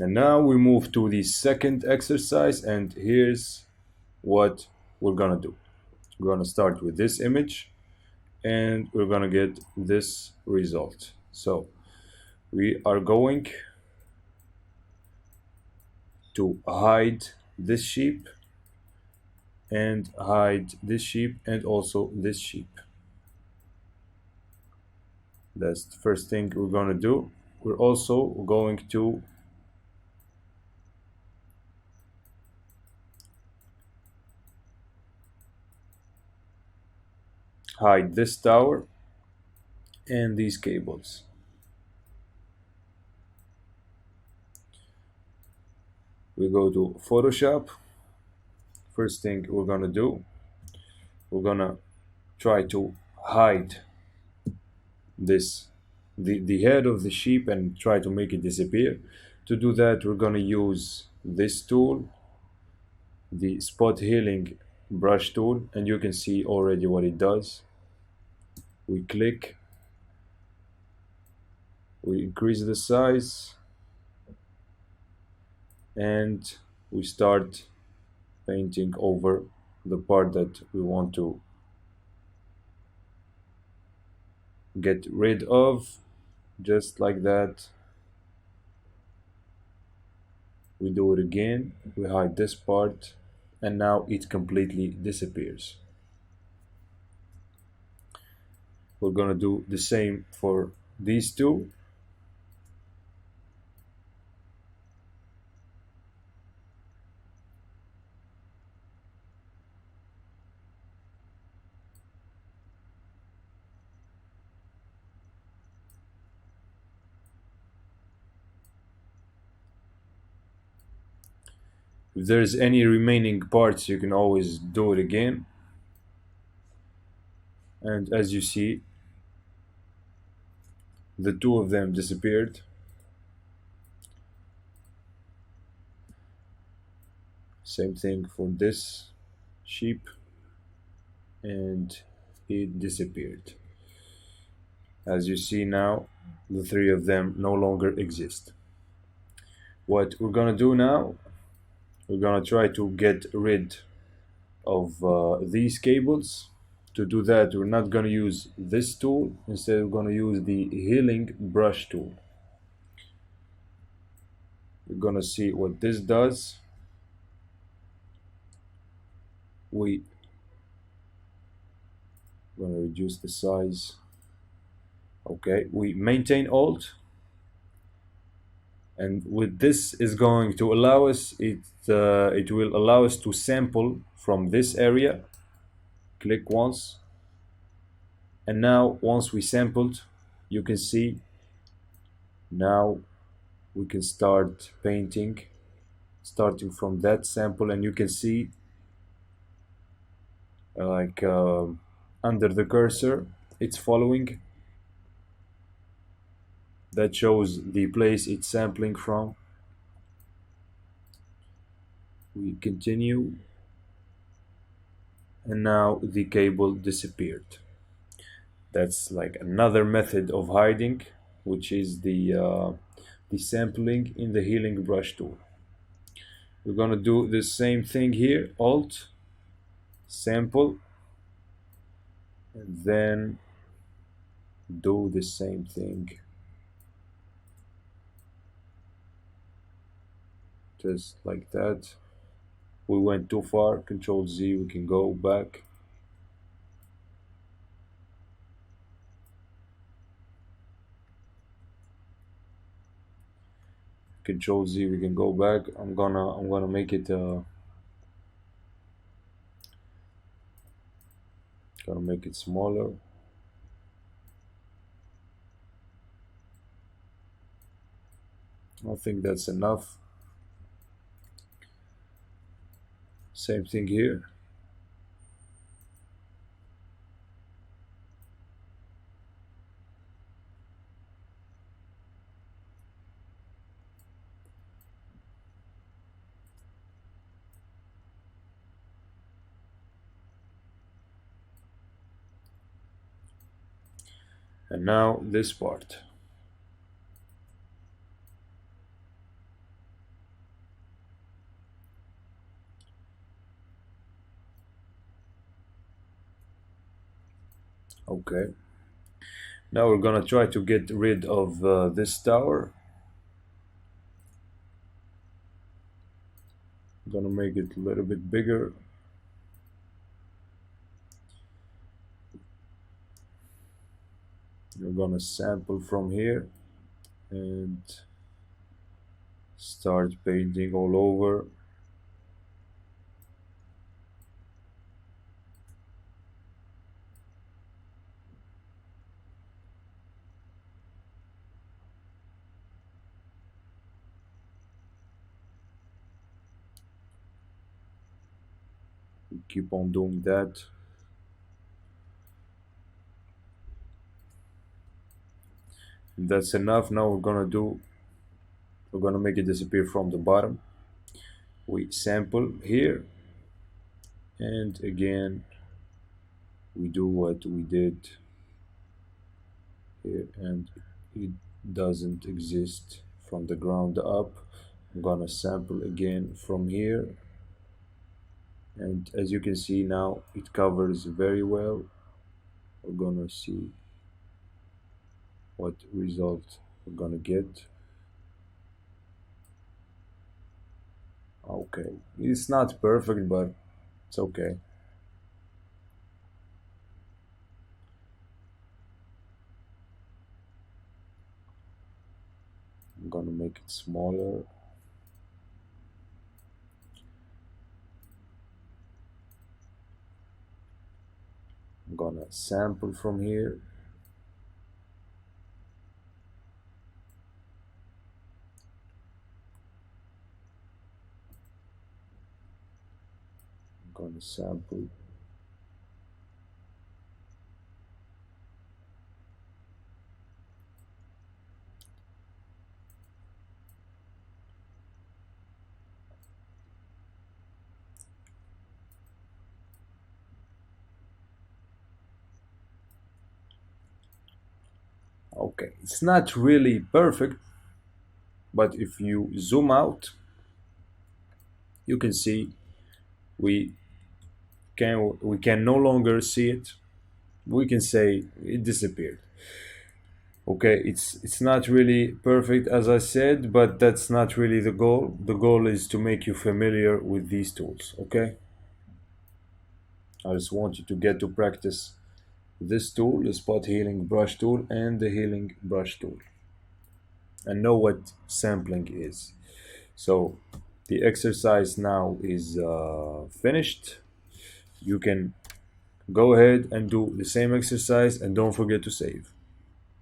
And now we move to the second exercise, and here's what we're gonna do. We're gonna start with this image and we're gonna get this result. So we are going to hide this sheep and hide this sheep and also this sheep. That's the first thing we're gonna do. We're also going to hide this tower and these cables. We go to Photoshop. First thing we're gonna do, we're gonna try to hide this the head of the sheep and try to make it disappear. To do that, we're gonna use this tool, the spot healing brush tool, and you can see already what it does. We click, we increase the size, and we start painting over the part that we want to get rid of, just like that. We do it again, we hide this part, and now it completely disappears. We're gonna do the same for these two. If there's any remaining parts, you can always do it again. And as you see, the two of them disappeared. Same thing for this sheep, and it disappeared. As you see now, the three of them no longer exist. What we're gonna do now, we're gonna try to get rid of these cables. To do that, we're not gonna use this tool. Instead, we're gonna use the healing brush tool. We're gonna see what this does. We're gonna reduce the size. Okay, we maintain Alt, and with this is going to allow us, it will allow us to sample from this area. Click once, and now once we sampled, you can see now we can start painting, starting from that sample, and you can see like under the cursor it's following. That shows the place it's sampling from. We continue, and now the cable disappeared. That's like another method of hiding, which is the sampling in the healing brush tool. We're gonna do the same thing here. Alt, sample, and then do the same thing, just like that. We went too far. Control Z, we can go back. Control Z, we can go back. I'm gonna make it smaller. I think that's enough. Same thing here. And now this part. Okay, now we're gonna try to get rid of this tower. I'm gonna make it a little bit bigger. We're gonna sample from here and start painting all over. We keep on doing that. And that's enough. Now we're gonna make it disappear from the bottom. We sample here, and again we do what we did here, and it doesn't exist from the ground up. I'm gonna sample again from here, and as you can see now it covers very well. We're gonna see what result we're gonna get. Okay, it's not perfect, but it's okay. I'm gonna make it smaller. I'm gonna sample from here. I'm gonna sample. Okay, it's not really perfect, but if you zoom out, you can see we we can no longer see it. We can say it disappeared. Okay, it's not really perfect as I said, but that's not really the goal. The goal is to make you familiar with these tools. Okay, I just want you to get to practice this tool, the spot healing brush tool and the healing brush tool, and know what sampling is. So the exercise now is finished. You can go ahead and do the same exercise, and don't forget to save.